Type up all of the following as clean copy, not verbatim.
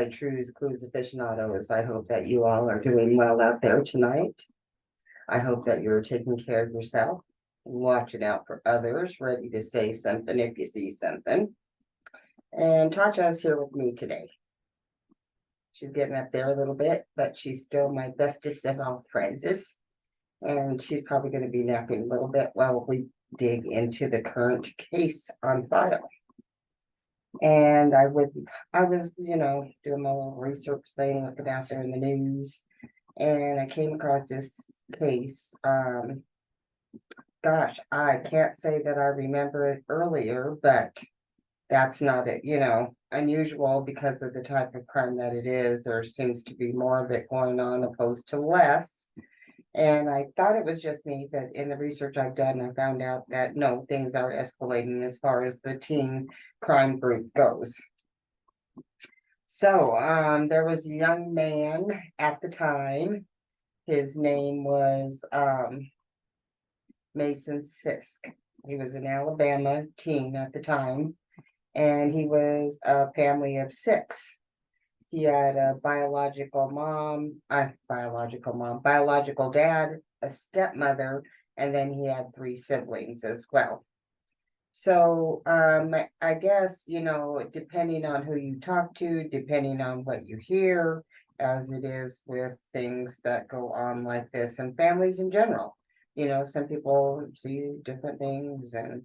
my Trues Clues aficionados. I hope that you all are doing well out there tonight. I hope that you're taking care of yourself, watching out for others, ready to say something if you see something. And Tasha's here with me today. She's getting up there a little bit, but she's still my bestest of all friends. And she's probably going to be napping a little bit while we dig into the current case on file. And I was, doing my little research thing, looking out there in the news, and I came across this case. Gosh, I can't say that I remember it earlier, but that's not it, unusual because of the type of crime that it is. There seems to be more of it going on opposed to less. And I thought it was just me, but in the research I've done, I found out that no, things are escalating as far as the teen crime group goes. So, there was a young man at the time. His name was Mason Sisk. He was an Alabama teen at the time, and he was a family of 6. He had a biological dad, a stepmother, and then he had 3 siblings as well. So I guess, depending on who you talk to, depending on what you hear, as it is with things that go on like this and families in general, some people see different things and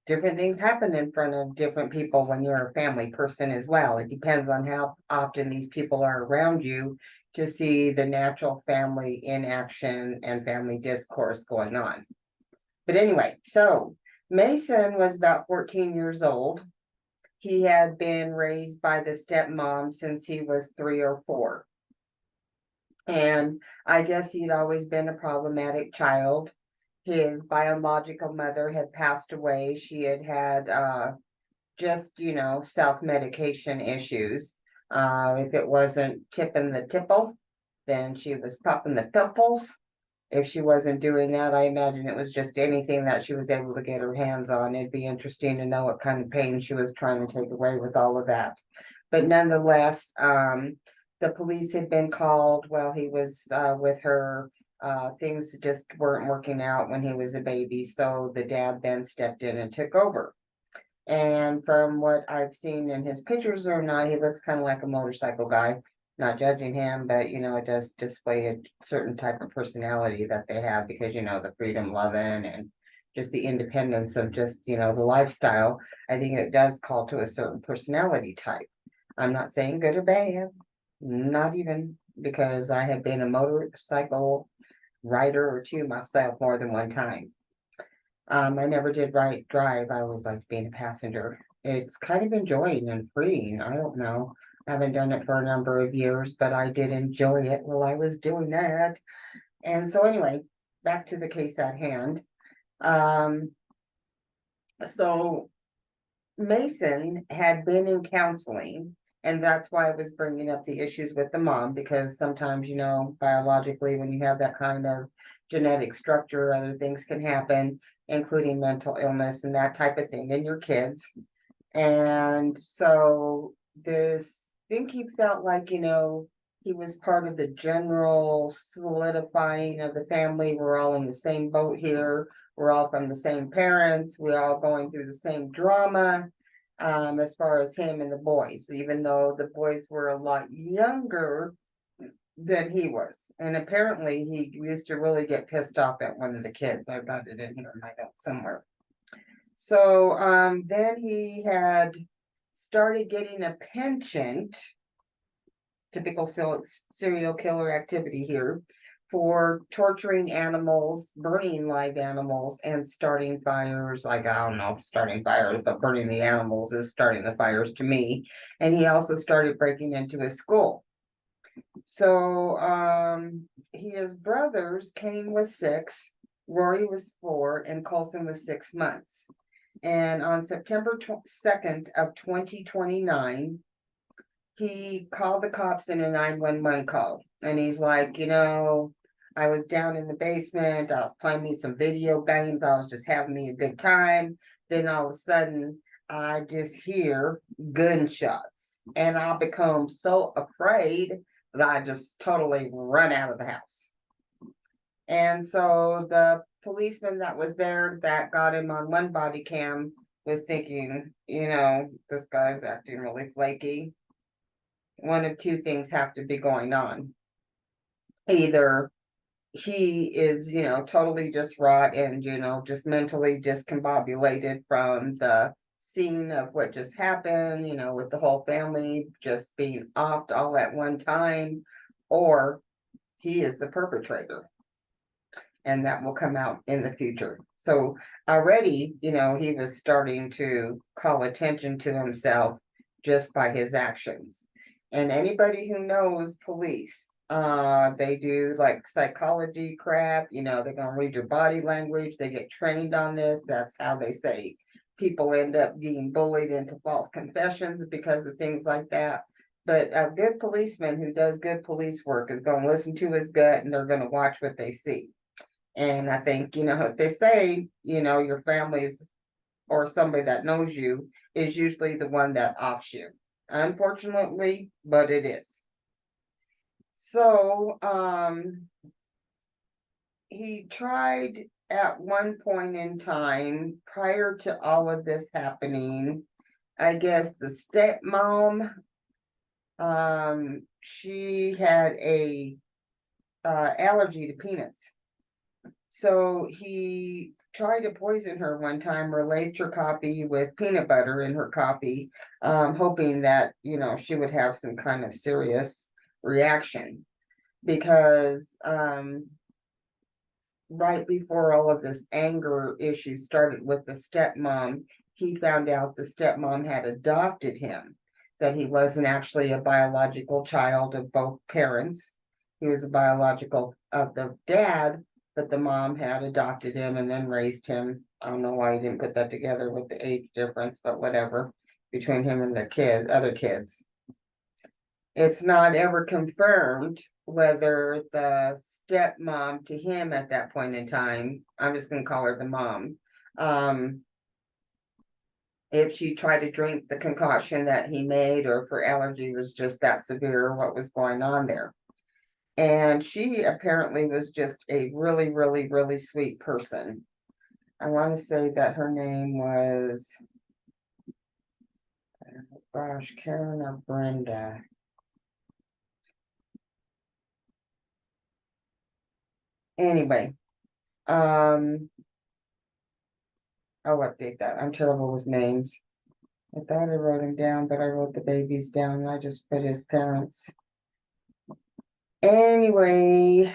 different things happen in front of different people when you're a family person as well. It depends on how often these people are around you to see the natural family in action and family discourse going on. But anyway, so Mason was about 14 years old. He had been raised by the stepmom since he was 3 or 4. And I guess he'd always been a problematic child. His biological mother had passed away. She had just, self-medication issues. If it wasn't tipping the tipple, then she was popping the pimples. If she wasn't doing that, I imagine it was just anything that she was able to get her hands on. It'd be interesting to know what kind of pain she was trying to take away with all of that. But nonetheless, the police had been called while he was with her. Things just weren't working out when he was a baby, so the dad then stepped in and took over. And from what I've seen in his pictures or not, he looks kind of like a motorcycle guy. Not judging him, but it does display a certain type of personality that they have because the freedom loving and just the independence of just the lifestyle. I think it does call to a certain personality type. I'm not saying good or bad, not even, because I have been a motorcycle rider or 2 myself more than one time. I never did drive. I always liked being a passenger. It's kind of enjoying and freeing. I don't know. I haven't done it for a number of years, but I did enjoy it while I was doing that. And so anyway, back to the case at hand. So Mason had been in counseling, and that's why I was bringing up the issues with the mom, because sometimes, biologically, when you have that kind of genetic structure, other things can happen, including mental illness and that type of thing in your kids. And so I think he felt like, he was part of the general solidifying of the family. We're all in the same boat here. We're all from the same parents. We're all going through the same drama, as far as him and the boys, even though the boys were a lot younger than he was. And apparently he used to really get pissed off at one of the kids. I've got it in here in my notes somewhere. So then he had started getting a penchant, typical serial killer activity here, for torturing animals, burning live animals, and starting fires. Like, I don't know, starting fires, but burning the animals is starting the fires to me. And he also started breaking into his school. So his brothers, Kane was 6, Rory was 4, and Colson was 6 months. And on September 2nd of 2029, he called the cops in a 911 call. And he's like, I was down in the basement. I was playing me some video games. I was just having me a good time. Then all of a sudden, I just hear gunshots. and I'll become so afraid that I just totally run out of the house. And so the policeman that was there that got him on one body cam was thinking, this guy's acting really flaky. One of two things have to be going on. Either he is, totally distraught and, just mentally discombobulated from the scene of what just happened, with the whole family just being offed all at one time, or he is the perpetrator. And that will come out in the future. So already, he was starting to call attention to himself just by his actions. And anybody who knows police, they do like psychology crap, they're gonna read your body language, they get trained on this. That's how they say people end up being bullied into false confessions because of things like that. But a good policeman who does good police work is going to listen to his gut, and they're going to watch what they see. And I think, they say, your family's or somebody that knows you is usually the one that offs you. Unfortunately, but it is. So, he tried at one point in time, prior to all of this happening, I guess the stepmom, she had a allergy to peanuts. So he tried to poison her one time, or laced her coffee with peanut butter in her coffee, hoping that, she would have some kind of serious reaction. Because right before all of this anger issue started with the stepmom, he found out the stepmom had adopted him, that he wasn't actually a biological child of both parents. He was a biological of the dad, but the mom had adopted him and then raised him. I don't know why he didn't put that together with the age difference, but whatever, between him and the other kids. It's not ever confirmed whether the stepmom to him at that point in time, I'm just going to call her the mom, if she tried to drink the concoction that he made, or if her allergy was just that severe, what was going on there. And she apparently was just a really, really, really sweet person. I want to say that her name was, gosh, Karen or Brenda. Anyway, I'll update that. I'm terrible with names. I thought I wrote him down, but I wrote the babies down. I just put his parents. Anyway,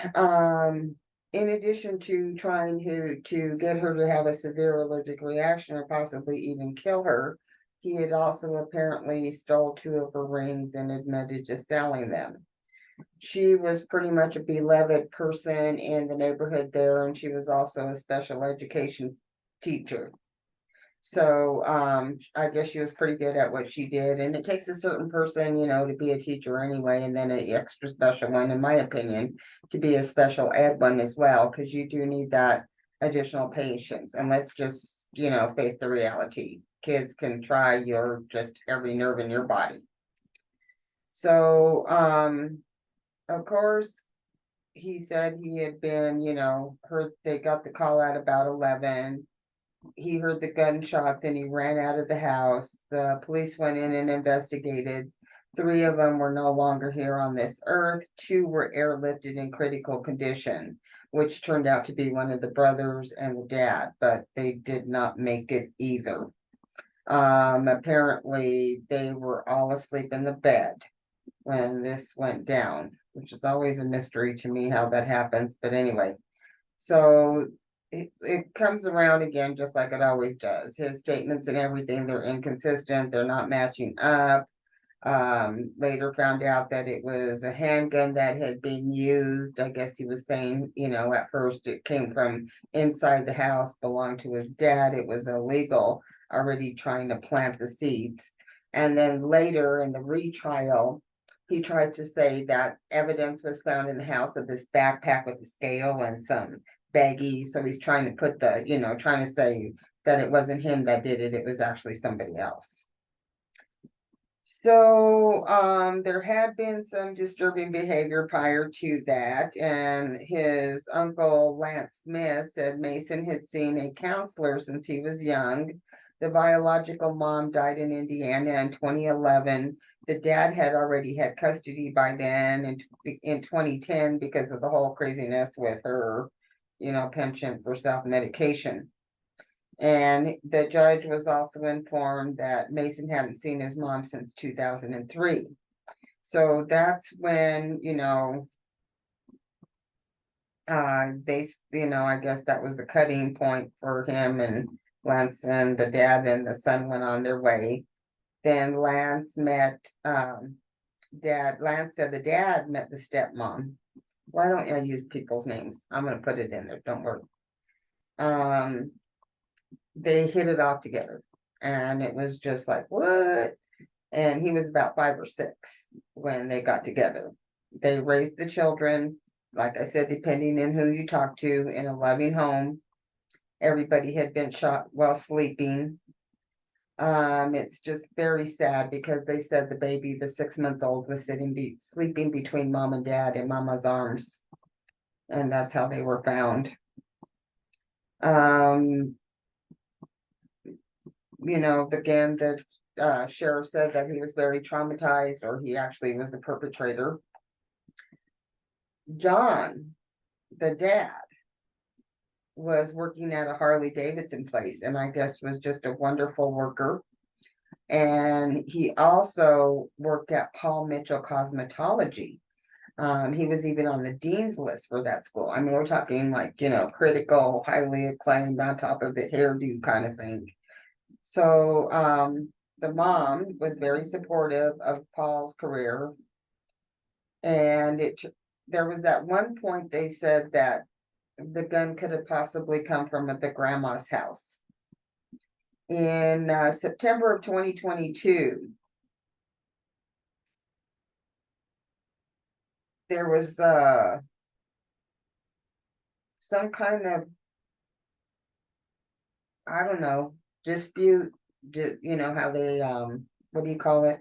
in addition to trying to get her to have a severe allergic reaction or possibly even kill her, he had also apparently stole 2 of her rings and admitted to selling them. She was pretty much a beloved person in the neighborhood there, and she was also a special education teacher. So I guess she was pretty good at what she did. And it takes a certain person, to be a teacher anyway, and then an extra special one, in my opinion, to be a special ed one as well, because you do need that additional patience. And let's just, face the reality. Kids can try your just every nerve in your body. So of course, he said he had been, they got the call at about 11. He heard the gunshots and he ran out of the house. The police went in and investigated. 3 of them were no longer here on this earth. 2 were airlifted in critical condition, which turned out to be one of the brothers and the dad, but they did not make it either. Apparently they were all asleep in the bed when this went down, which is always a mystery to me how that happens. But anyway, so it comes around again, just like it always does. His statements and everything, they're inconsistent. They're not matching up. Later found out that it was a handgun that had been used. I guess he was saying, at first it came from inside the house, belonged to his dad. It was illegal, already trying to plant the seeds. And then later in the retrial, he tries to say that evidence was found in the house of this backpack with a scale and some baggies. So he's trying to put trying to say that it wasn't him that did it. It was actually somebody else. So, there had been some disturbing behavior prior to that, and his uncle Lance Smith said Mason had seen a counselor since he was young. The biological mom died in Indiana in 2011. The dad had already had custody by then in 2010 because of the whole craziness with her, penchant for self-medication. And the judge was also informed that Mason hadn't seen his mom since 2003. So that's when, I guess that was the cutting point for him and Lance, and the dad and the son went on their way. Then Lance said the dad met the stepmom. Why don't I use people's names? I'm going to put it in there. Don't worry. They hit it off together, and it was just like, what? And he was about 5 or 6 when they got together. They raised the children, like I said, depending on who you talk to, in a loving home. Everybody had been shot while sleeping. It's just very sad because they said the baby, the 6-month-old, was sleeping between mom and dad in mama's arms, and that's how they were found. Again, the sheriff said that he was very traumatized, or he actually was the perpetrator. John, the dad, was working at a Harley Davidson place, and I guess was just a wonderful worker. And he also worked at Paul Mitchell Cosmetology. He was even on the dean's list for that school. I mean, we're talking like, critical, highly acclaimed, on top of it, hairdo kind of thing. So, the mom was very supportive of Paul's career. And there was at one point they said that the gun could have possibly come from the grandma's house. In September of 2022, there was some kind of, I don't know, dispute, how they, what do you call it?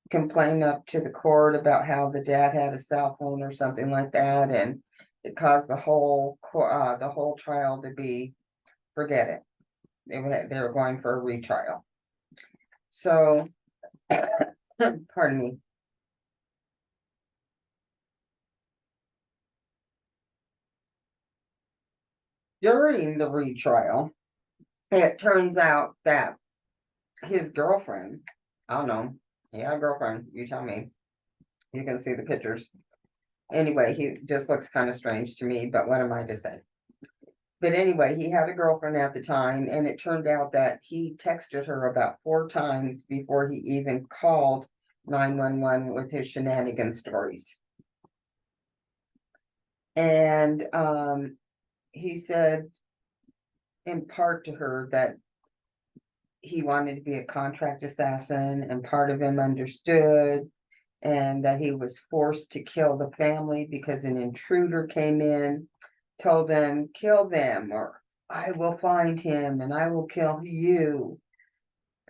Complain up to the court about how the dad had a cell phone or something like that, and it caused the whole trial to be, forget it. They were going for a retrial. So, pardon me. During the retrial, it turns out that his girlfriend, I don't know, he had a girlfriend, you tell me. You can see the pictures. Anyway, he just looks kind of strange to me, but what am I to say? But anyway, he had a girlfriend at the time, and it turned out that he texted her about 4 times before he even called 911 with his shenanigan stories. And he said in part to her that he wanted to be a contract assassin, and part of him understood, and that he was forced to kill the family because an intruder came in, told him, kill them, or I will find him and I will kill you.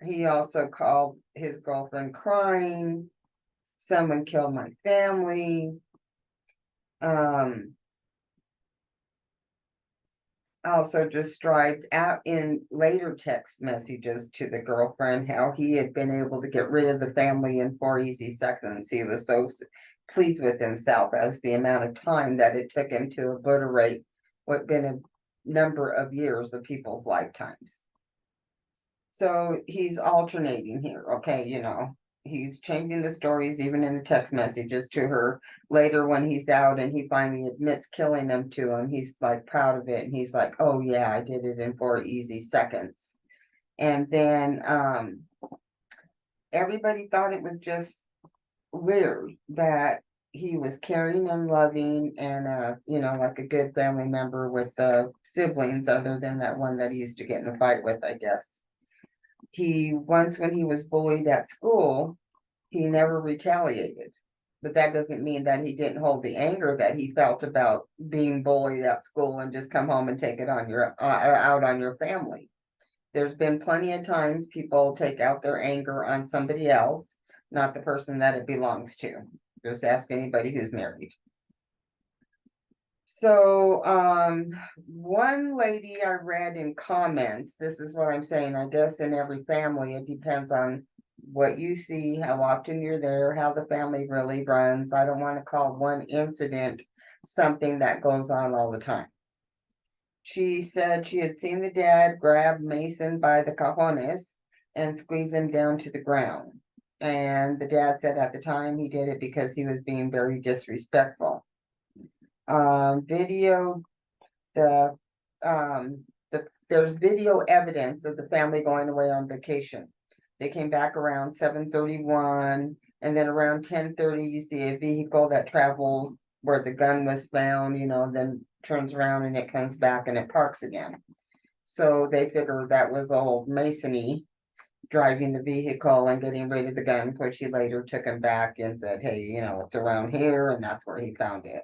He also called his girlfriend crying, someone killed my family. Also described out in later text messages to the girlfriend how he had been able to get rid of the family in 4 easy seconds. He was so pleased with himself as the amount of time that it took him to obliterate what been a number of years of people's lifetimes. So he's alternating here, okay, he's changing the stories even in the text messages to her. Later when he's out and he finally admits killing them to him, he's like proud of it, and he's like, oh yeah, I did it in 4 easy seconds. And then everybody thought it was just weird that he was caring and loving and like a good family member with the siblings, other than that one that he used to get in a fight with, I guess. When he was bullied at school, he never retaliated. But that doesn't mean that he didn't hold the anger that he felt about being bullied at school and just come home and take it on out on your family. There's been plenty of times people take out their anger on somebody else, not the person that it belongs to. Just ask anybody who's married. So, one lady I read in comments, this is what I'm saying, I guess in every family, it depends on what you see, how often you're there, how the family really runs. I don't want to call one incident something that goes on all the time. She said she had seen the dad grab Mason by the cojones and squeeze him down to the ground. And the dad said at the time he did it because he was being very disrespectful. Video, the there's video evidence of the family going away on vacation. They came back around 7:31, and then around 10:30, you see a vehicle that travels where the gun was found, then turns around and it comes back and it parks again. So they figured that was old Masony driving the vehicle and getting rid of the gun, which he later took him back and said, hey, it's around here, and that's where he found it.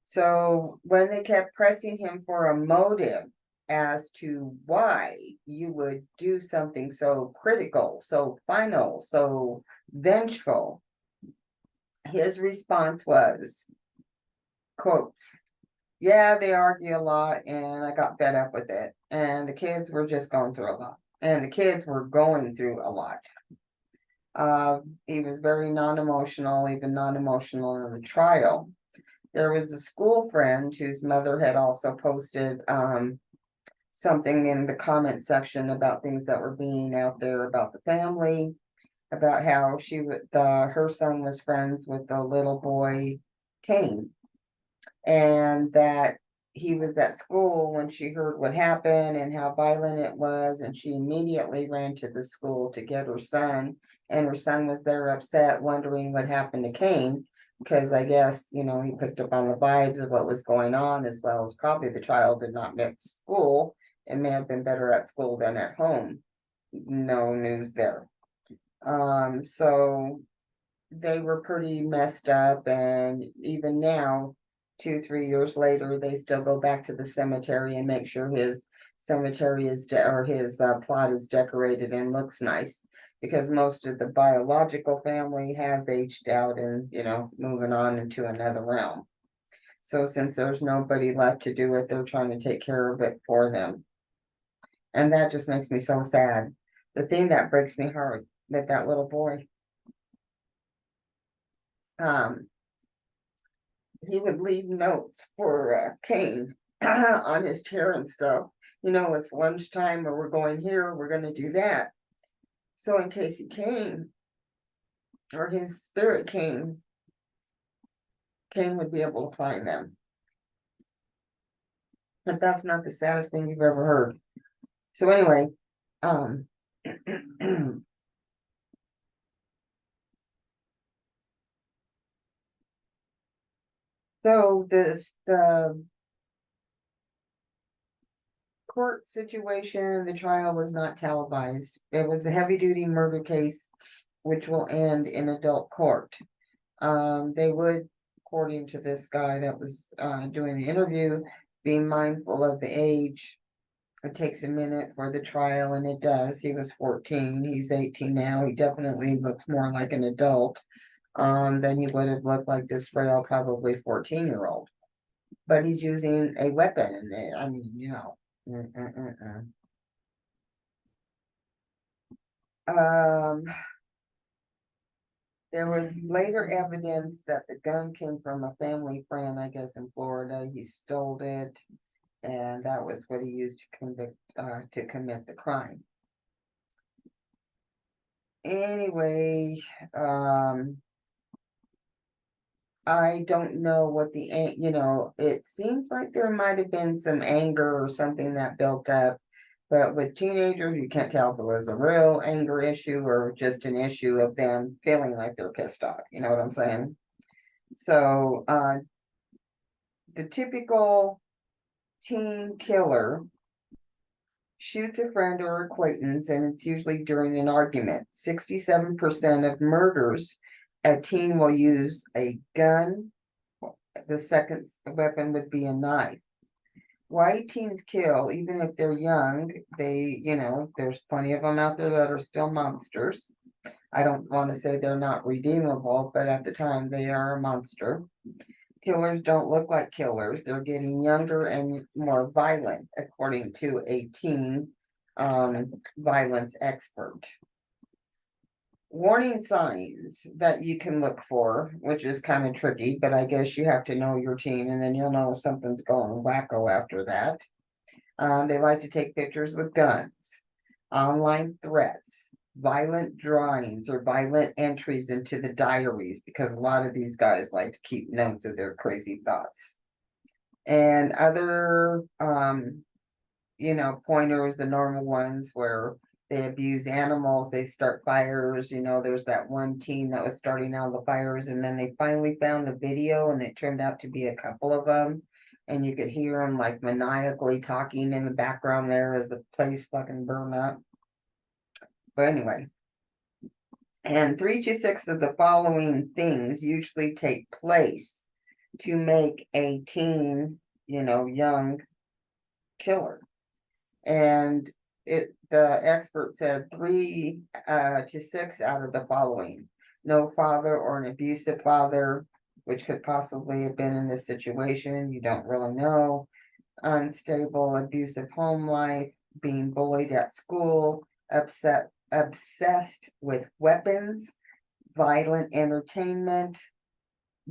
So when they kept pressing him for a motive as to why you would do something so critical, so final, so vengeful, his response was, quote, yeah, they argue a lot and I got fed up with it. And the kids were just going through a lot. And the kids were going through a lot. He was very non-emotional, even non-emotional in the trial. There was a school friend whose mother had also posted something in the comment section about things that were being out there about the family, about how her son was friends with the little boy Cain, and that he was at school when she heard what happened and how violent it was, and she immediately ran to the school to get her son, and her son was there upset, wondering what happened to Cain. Because I guess, he picked up on the vibes of what was going on, as well as probably the child did not miss school. It may have been better at school than at home. No news there. So they were pretty messed up, and even now, 2-3 years later, they still go back to the cemetery and make sure his cemetery his plot is decorated and looks nice, because most of the biological family has aged out and moving on into another realm. So since there's nobody left to do it, they're trying to take care of it for them, and that just makes me so sad. The thing that breaks me heart with that little boy, he would leave notes for Cain on his chair and stuff. It's lunchtime, or we're going here, we're going to do that. So in case he came, or his spirit came, Cain would be able to find them. But that's not the saddest thing you've ever heard. So anyway, so the court situation, the trial was not televised. It was a heavy-duty murder case, which will end in adult court. They would, according to this guy that was doing the interview, be mindful of the age. It takes a minute for the trial, and it does. He was 14. He's 18 now. He definitely looks more like an adult than he would have looked like this frail, probably 14-year-old. But he's using a weapon, and I mean, There was later evidence that the gun came from a family friend, I guess in Florida. He stole it, and that was what he used to commit the crime. Anyway, I don't know what it seems like there might have been some anger or something that built up, but with teenagers, you can't tell if it was a real anger issue or just an issue of them feeling like they're pissed off. You know what I'm saying? So, the typical teen killer shoots a friend or acquaintance, and it's usually during an argument. 67% of murders, a teen will use a gun. The second weapon would be a knife. Why teens kill, even if they're young, there's plenty of them out there that are still monsters. I don't want to say they're not redeemable, but at the time they are a monster. Killers don't look like killers. They're getting younger and more violent, according to a teen violence expert. Warning signs that you can look for, which is kind of tricky, but I guess you have to know your teen and then you'll know if something's going wacko after that. They like to take pictures with guns, online threats, violent drawings, or violent entries into the diaries, because a lot of these guys like to keep notes of their crazy thoughts. And other, pointers, the normal ones where they abuse animals, they start fires. There's that one teen that was starting all the fires, and then they finally found the video, and it turned out to be a couple of them. And you could hear them like maniacally talking in the background there as the place fucking burned up. But anyway, and 3 to 6 of the following things usually take place to make a teen, young killer. And the expert said 3 to 6 out of the following: no father or an abusive father, which could possibly have been in this situation, you don't really know. Unstable, abusive home life, being bullied at school, obsessed with weapons, violent entertainment,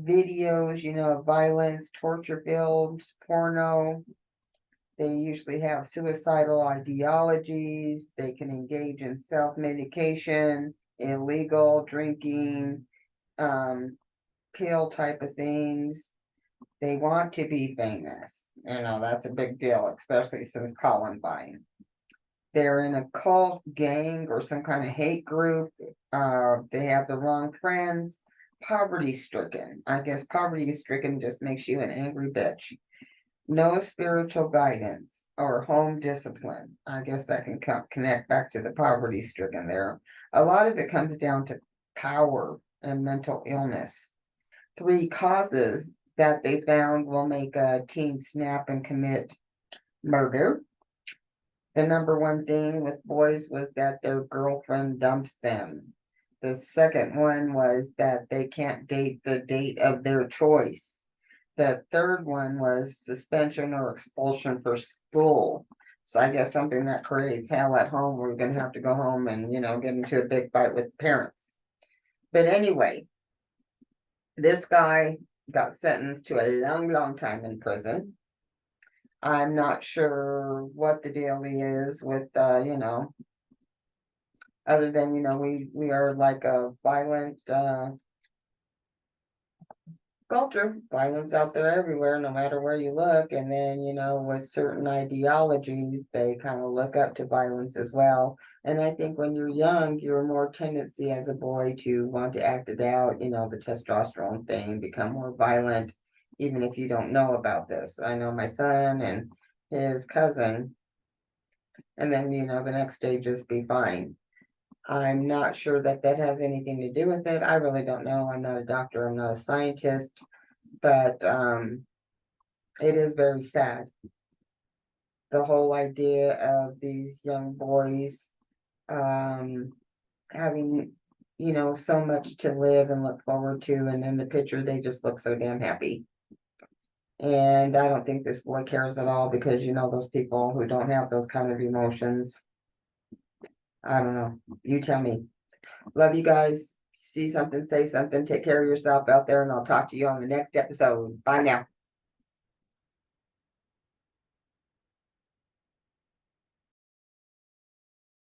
videos, violence, torture films, porno. They usually have suicidal ideologies. They can engage in self-medication, illegal drinking, pill type of things. They want to be famous. That's a big deal, especially since Columbine. They're in a cult, gang, or some kind of hate group. They have the wrong friends. Poverty stricken. I guess poverty stricken just makes you an angry bitch. No spiritual guidance or home discipline. I guess that can connect back to the poverty stricken there. A lot of it comes down to power and mental illness. 3 causes that they found will make a teen snap and commit murder. The number one thing with boys was that their girlfriend dumps them. The second one was that they can't date the date of their choice. The third one was suspension or expulsion for school. So I guess something that creates hell at home, we're going to have to go home and, get into a big fight with parents. But anyway, this guy got sentenced to a long, long time in prison. I'm not sure what the deal is with, other than, we are like a violent, culture, violence out there everywhere, no matter where you look. And then, with certain ideologies, they kind of look up to violence as well. And I think when you're young, you're more tendency as a boy to want to act it out, the testosterone thing, become more violent, even if you don't know about this. I know my son and his cousin, and then, the next day just be fine. I'm not sure that that has anything to do with it. I really don't know. I'm not a doctor, I'm not a scientist, but it is very sad. The whole idea of these young boys having, so much to live and look forward to, and in the picture they just look so damn happy. And I don't think this boy cares at all, because those people who don't have those kind of emotions. I don't know. You tell me. Love you guys. See something, say something. Take care of yourself out there, and I'll talk to you on the next episode. Bye now.